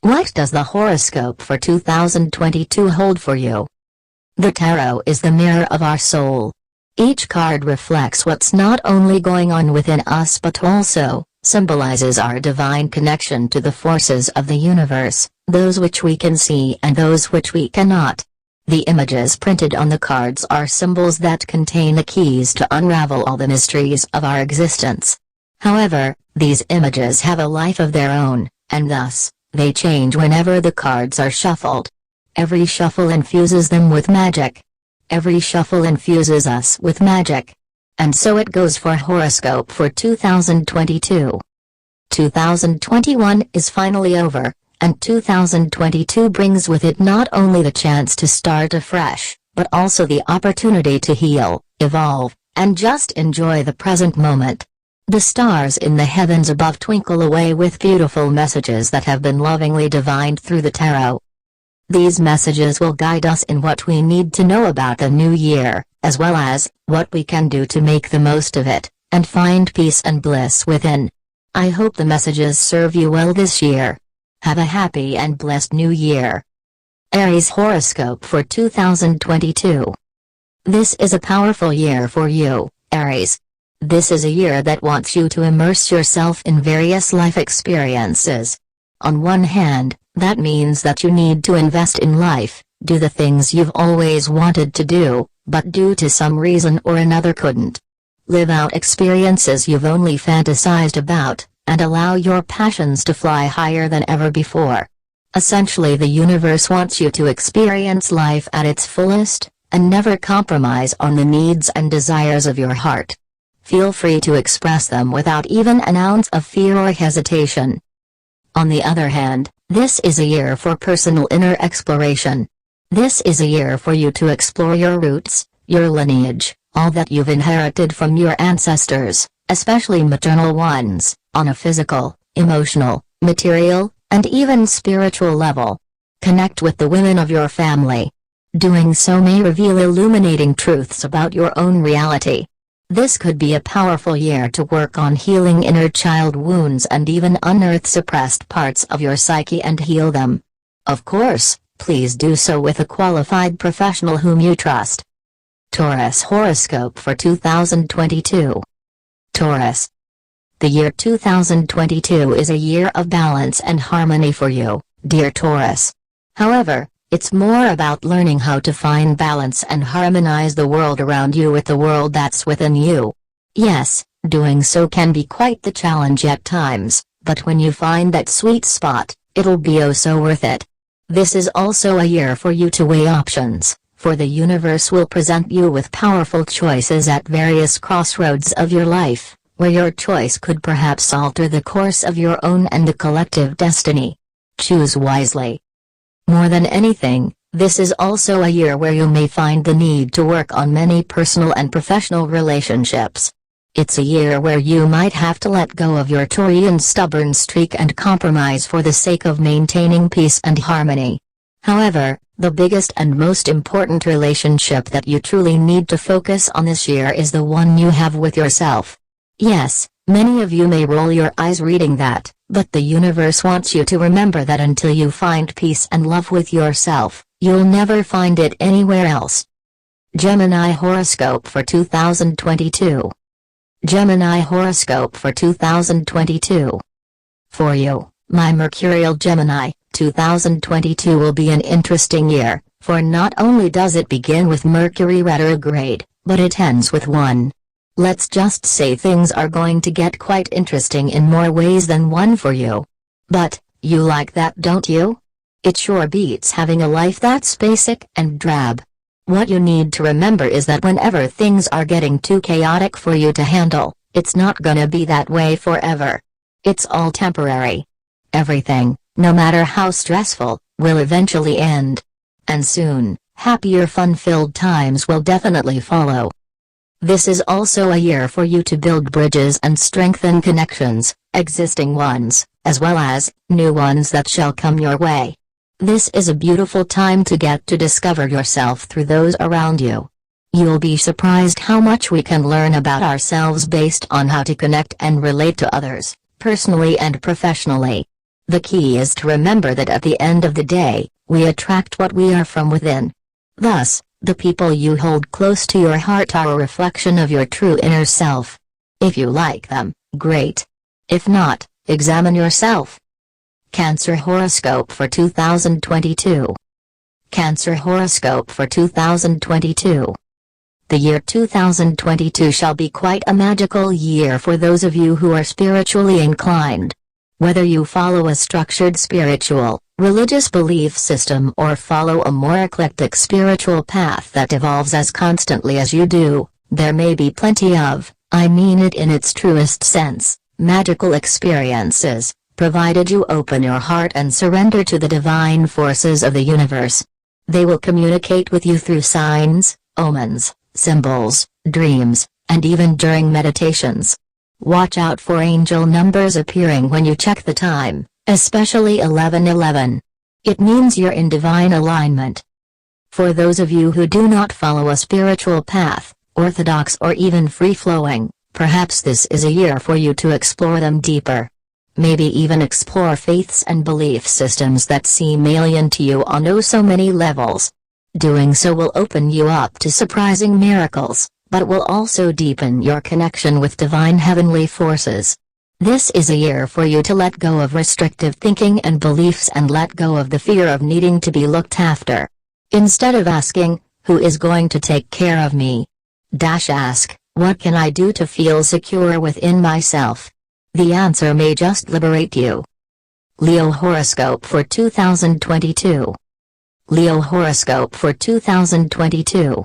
What does the horoscope for 2022 hold for you? The tarot is the mirror of our soul. Each card reflects what's not only going on within us but also symbolizes our divine connection to the forces of the universe, those which we can see and those which we cannot. The images printed on the cards are symbols that contain the keys to unravel all the mysteries of our existence. However, these images have a life of their own, and thus, they change whenever the cards are shuffled. Every shuffle infuses them with magic. Every shuffle infuses us with magic. And so it goes for horoscope for 2022. 2021 is finally over, and 2022 brings with it not only the chance to start afresh, but also the opportunity to heal, evolve, and just enjoy the present moment. The stars in the heavens above twinkle away with beautiful messages that have been lovingly divined through the tarot. These messages will guide us in what we need to know about the new year, as well as what we can do to make the most of it, and find peace and bliss within. I hope the messages serve you well this year. Have a happy and blessed new year. Aries Horoscope for 2022. This is a powerful year for you, Aries. This is a year that wants you to immerse yourself in various life experiences. On one hand, that means that you need to invest in life, do the things you've always wanted to do, but due to some reason or another couldn't. Live out experiences you've only fantasized about, and allow your passions to fly higher than ever before. Essentially, the universe wants you to experience life at its fullest, and never compromise on the needs and desires of your heart. Feel free to express them without even an ounce of fear or hesitation. On the other hand, this is a year for personal inner exploration. This is a year for you to explore your roots, your lineage, all that you've inherited from your ancestors, especially maternal ones, on a physical, emotional, material, and even spiritual level. Connect with the women of your family. Doing so may reveal illuminating truths about your own reality. This could be a powerful year to work on healing inner child wounds and even unearth suppressed parts of your psyche and heal them. Of course, please do so with a qualified professional whom you trust. Taurus Horoscope for 2022. Taurus. The year 2022 is a year of balance and harmony for you, dear Taurus. However, it's more about learning how to find balance and harmonize the world around you with the world that's within you. Yes, doing so can be quite the challenge at times, but when you find that sweet spot, it'll be oh so worth it. This is also a year for you to weigh options, for the universe will present you with powerful choices at various crossroads of your life, where your choice could perhaps alter the course of your own and the collective destiny. Choose wisely. More than anything, this is also a year where you may find the need to work on many personal and professional relationships. It's a year where you might have to let go of your Taurian stubborn streak and compromise for the sake of maintaining peace and harmony. However, the biggest and most important relationship that you truly need to focus on this year is the one you have with yourself. Yes, many of you may roll your eyes reading that, but the universe wants you to remember that until you find peace and love with yourself, you'll never find it anywhere else. Gemini Horoscope for 2022. Gemini Horoscope for 2022. For you, my Mercurial Gemini, 2022 will be an interesting year, for not only does it begin with Mercury retrograde, but it ends with one. Let's just say things are going to get quite interesting in more ways than one for you. But, you like that, don't you? It sure beats having a life that's basic and drab. What you need to remember is that whenever things are getting too chaotic for you to handle, it's not gonna be that way forever. It's all temporary. Everything, no matter how stressful, will eventually end. And soon, happier fun-filled times will definitely follow. This is also a year for you to build bridges and strengthen connections, existing ones, as well as new ones that shall come your way. This is a beautiful time to get to discover yourself through those around you. You'll be surprised how much we can learn about ourselves based on how to connect and relate to others, personally and professionally. The key is to remember that at the end of the day, we attract what we are from within. Thus, the people you hold close to your heart are a reflection of your true inner self. If you like them, great. If not, examine yourself. Cancer Horoscope for 2022. Cancer Horoscope for 2022. The year 2022 shall be quite a magical year for those of you who are spiritually inclined. Whether you follow a structured spiritual, religious belief system or follow a more eclectic spiritual path that evolves as constantly as you do, there may be plenty of, I mean it in its truest sense, magical experiences, provided you open your heart and surrender to the divine forces of the universe. They will communicate with you through signs, omens, symbols, dreams, and even during meditations. Watch out for angel numbers appearing when you check the time, especially 1111. It means you're in divine alignment. For those of you who do not follow a spiritual path, orthodox or even free-flowing, perhaps this is a year for you to explore them deeper. Maybe even explore faiths and belief systems that seem alien to you on oh so many levels. Doing so will open you up to surprising miracles, but will also deepen your connection with divine heavenly forces. This is a year for you to let go of restrictive thinking and beliefs and let go of the fear of needing to be looked after. Instead of asking, who is going to take care of me? Ask, what can I do to feel secure within myself? The answer may just liberate you. Leo Horoscope for 2022. Leo Horoscope for 2022.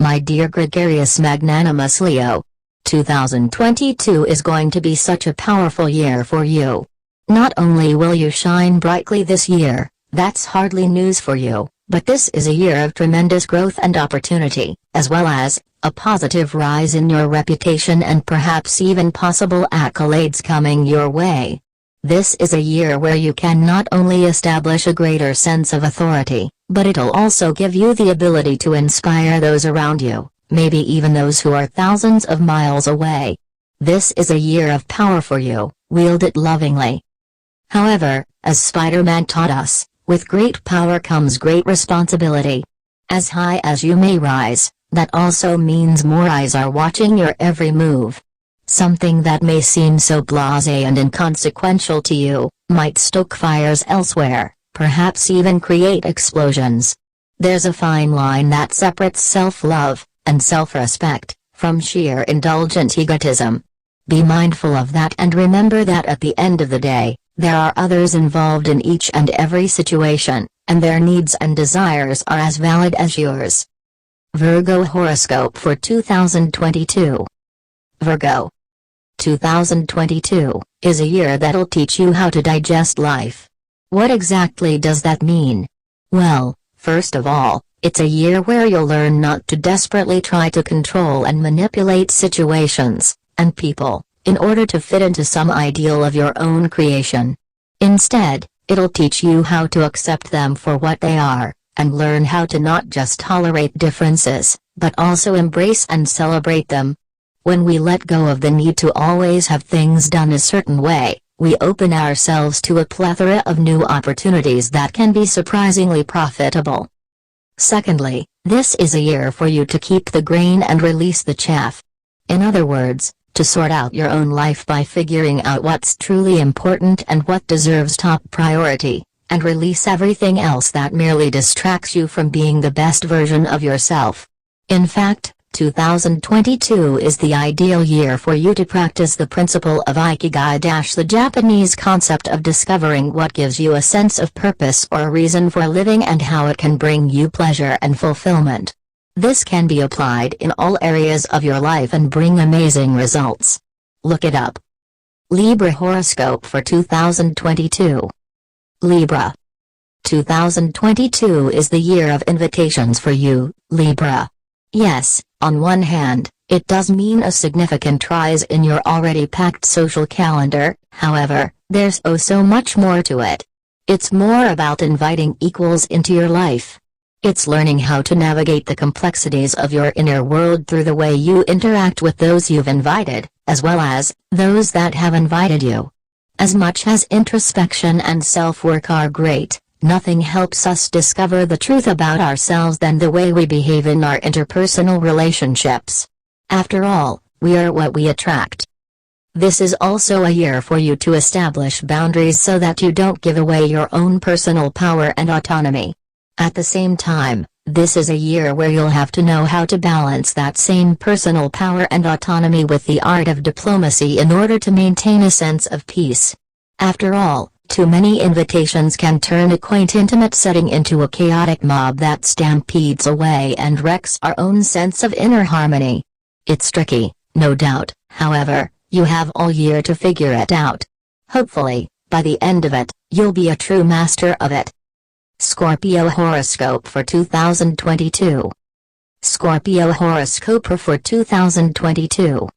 My dear gregarious magnanimous Leo, 2022 is going to be such a powerful year for you. Not only will you shine brightly this year, that's hardly news for you, but this is a year of tremendous growth and opportunity, as well as a positive rise in your reputation and perhaps even possible accolades coming your way. This is a year where you can not only establish a greater sense of authority, but it'll also give you the ability to inspire those around you, maybe even those who are thousands of miles away. This is a year of power for you, wield it lovingly. However, as Spider-Man taught us, with great power comes great responsibility. As high as you may rise, that also means more eyes are watching your every move. Something that may seem so blasé and inconsequential to you, might stoke fires elsewhere, perhaps even create explosions. There's a fine line that separates self-love and self-respect from sheer indulgent egotism. Be mindful of that and remember that at the end of the day, there are others involved in each and every situation, and their needs and desires are as valid as yours. Virgo Horoscope for 2022. Virgo. 2022 is a year that'll teach you how to digest life. What exactly does that mean? Well, first of all, it's a year where you'll learn not to desperately try to control and manipulate situations and people in order to fit into some ideal of your own creation. Instead, it'll teach you how to accept them for what they are, and learn how to not just tolerate differences, but also embrace and celebrate them. When we let go of the need to always have things done a certain way, we open ourselves to a plethora of new opportunities that can be surprisingly profitable. Secondly, this is a year for you to keep the grain and release the chaff. In other words, to sort out your own life by figuring out what's truly important and what deserves top priority, and release everything else that merely distracts you from being the best version of yourself. In fact, 2022 is the ideal year for you to practice the principle of Ikigai, the Japanese concept of discovering what gives you a sense of purpose or a reason for living and how it can bring you pleasure and fulfillment. This can be applied in all areas of your life and bring amazing results. Look it up. Libra Horoscope for 2022. Libra. 2022 is the year of invitations for you, Libra. Yes, on one hand, it does mean a significant rise in your already packed social calendar, however, there's oh so much more to it. It's more about inviting equals into your life. It's learning how to navigate the complexities of your inner world through the way you interact with those you've invited, as well as those that have invited you. As much as introspection and self-work are great, nothing helps us discover the truth about ourselves than the way we behave in our interpersonal relationships. After all, we are what we attract. This is also a year for you to establish boundaries so that you don't give away your own personal power and autonomy. At the same time, this is a year where you'll have to know how to balance that same personal power and autonomy with the art of diplomacy in order to maintain a sense of peace. After all, too many invitations can turn a quaint intimate setting into a chaotic mob that stampedes away and wrecks our own sense of inner harmony. It's tricky, no doubt, however, you have all year to figure it out. Hopefully, by the end of it, you'll be a true master of it. Scorpio Horoscope for 2022. Scorpio Horoscope for 2022.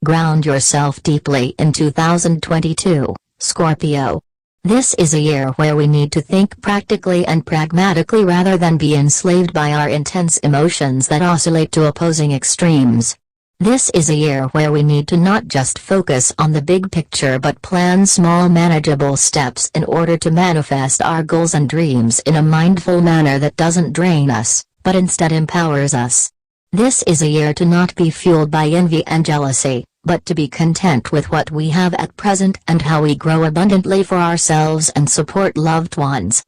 Ground yourself deeply in 2022, Scorpio. This is a year where we need to think practically and pragmatically rather than be enslaved by our intense emotions that oscillate to opposing extremes. This is a year where we need to not just focus on the big picture but plan small manageable steps in order to manifest our goals and dreams in a mindful manner that doesn't drain us, but instead empowers us. This is a year to not be fueled by envy and jealousy, but to be content with what we have at present and how we grow abundantly for ourselves and support loved ones.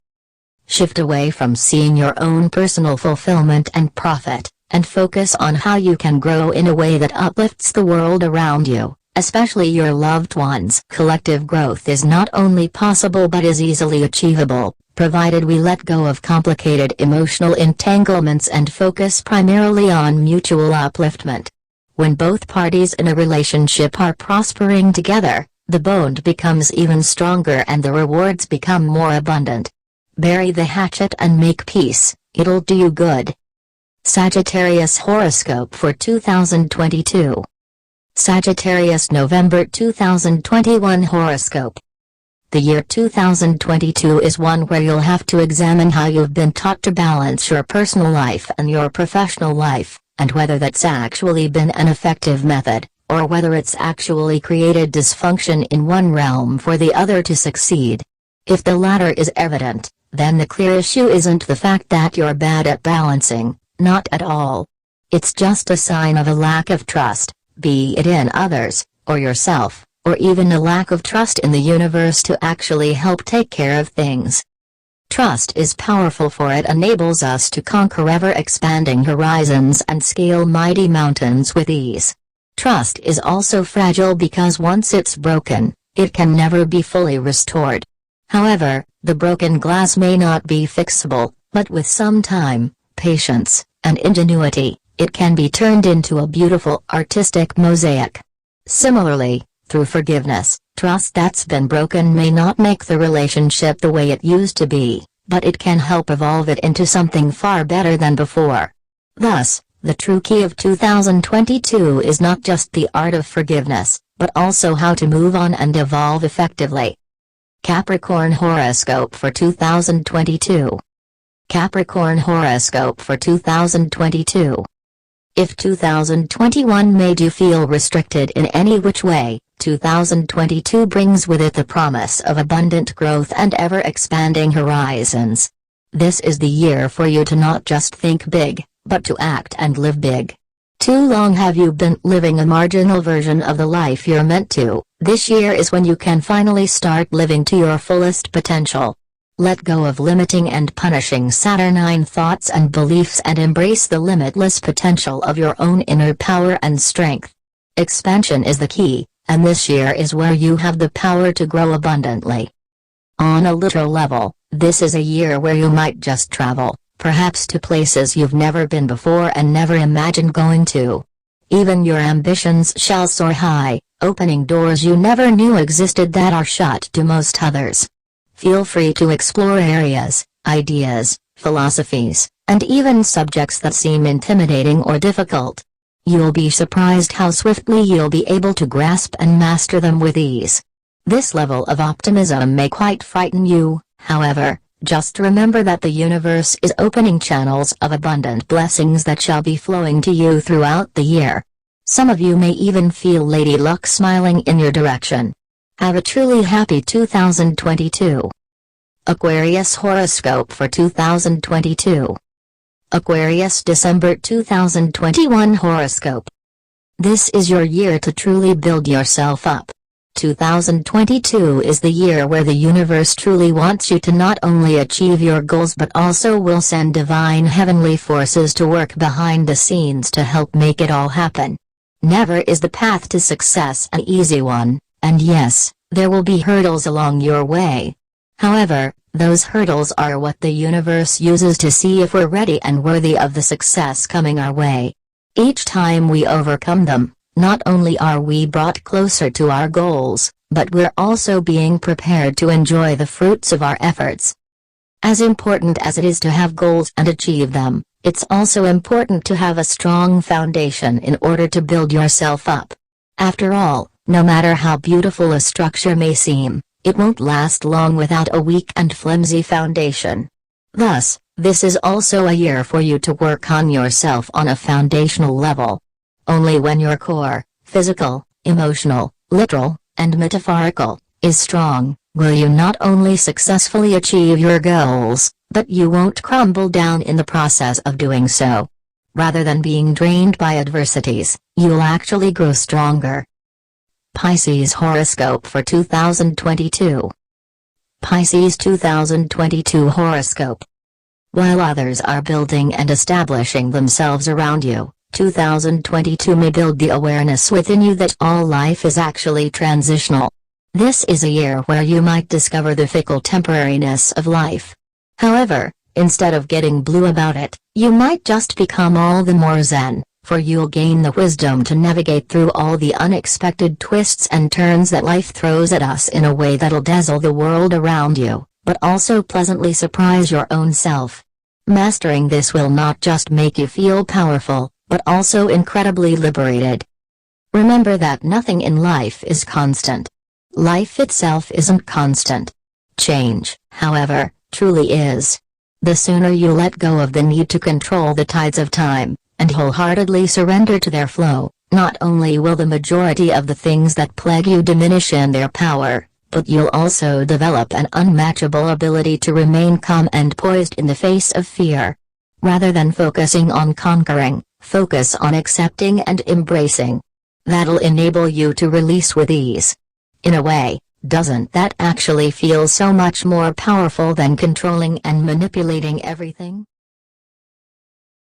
Shift away from seeing your own personal fulfillment and profit, and focus on how you can grow in a way that uplifts the world around you, especially your loved ones. Collective growth is not only possible but is easily achievable, provided we let go of complicated emotional entanglements and focus primarily on mutual upliftment. When both parties in a relationship are prospering together, the bond becomes even stronger and the rewards become more abundant. Bury the hatchet and make peace, it'll do you good. Sagittarius Horoscope for 2022. Sagittarius November 2021 Horoscope. The year 2022 is one where you'll have to examine how you've been taught to balance your personal life and your professional life, and whether that's actually been an effective method, or whether it's actually created dysfunction in one realm for the other to succeed. If the latter is evident, then the clear issue isn't the fact that you're bad at balancing. Not at all. It's just a sign of a lack of trust, be it in others, or yourself, or even a lack of trust in the universe to actually help take care of things. Trust is powerful, for it enables us to conquer ever-expanding horizons and scale mighty mountains with ease. Trust is also fragile because once it's broken, it can never be fully restored. However, the broken glass may not be fixable, but with some time, patience, and ingenuity, it can be turned into a beautiful artistic mosaic. Similarly, through forgiveness, trust that's been broken may not make the relationship the way it used to be, but it can help evolve it into something far better than before. Thus, the true key of 2022 is not just the art of forgiveness, but also how to move on and evolve effectively. Capricorn Horoscope for 2022. Capricorn Horoscope for 2022. If 2021 made you feel restricted in any which way, 2022 brings with it the promise of abundant growth and ever-expanding horizons. This is the year for you to not just think big, but to act and live big. Too long have you been living a marginal version of the life you're meant to. This year is when you can finally start living to your fullest potential. Let go of limiting and punishing saturnine thoughts and beliefs and embrace the limitless potential of your own inner power and strength. Expansion is the key, and this year is where you have the power to grow abundantly. On a literal level, this is a year where you might just travel, perhaps to places you've never been before and never imagined going to. Even your ambitions shall soar high, opening doors you never knew existed that are shut to most others. Feel free to explore areas, ideas, philosophies, and even subjects that seem intimidating or difficult. You'll be surprised how swiftly you'll be able to grasp and master them with ease. This level of optimism may quite frighten you, however, just remember that the universe is opening channels of abundant blessings that shall be flowing to you throughout the year. Some of you may even feel Lady Luck smiling in your direction. Have a truly happy 2022. Aquarius Horoscope for 2022. Aquarius December 2021 Horoscope. This is your year to truly build yourself up. 2022 is the year where the universe truly wants you to not only achieve your goals but also will send divine heavenly forces to work behind the scenes to help make it all happen. Never is the path to success an easy one, and yes, there will be hurdles along your way. However, those hurdles are what the universe uses to see if we're ready and worthy of the success coming our way. Each time we overcome them, not only are we brought closer to our goals, but we're also being prepared to enjoy the fruits of our efforts. As important as it is to have goals and achieve them, it's also important to have a strong foundation in order to build yourself up. After all, no matter how beautiful a structure may seem, it won't last long without a weak and flimsy foundation. Thus, this is also a year for you to work on yourself on a foundational level. Only when your core, physical, emotional, literal, and metaphorical, is strong, will you not only successfully achieve your goals, but you won't crumble down in the process of doing so. Rather than being drained by adversities, you'll actually grow stronger. Pisces Horoscope for 2022. Pisces 2022 Horoscope. While others are building and establishing themselves around you, 2022 may build the awareness within you that all life is actually transitional. This is a year where you might discover the fickle temporariness of life. However, instead of getting blue about it, you might just become all the more zen, for you'll gain the wisdom to navigate through all the unexpected twists and turns that life throws at us in a way that'll dazzle the world around you, but also pleasantly surprise your own self. Mastering this will not just make you feel powerful, but also incredibly liberated. Remember that nothing in life is constant. Life itself isn't constant. Change, however, truly is. The sooner you let go of the need to control the tides of time, and wholeheartedly surrender to their flow, not only will the majority of the things that plague you diminish in their power, but you'll also develop an unmatchable ability to remain calm and poised in the face of fear. Rather than focusing on conquering, focus on accepting and embracing. That'll enable you to release with ease. In a way, doesn't that actually feel so much more powerful than controlling and manipulating everything?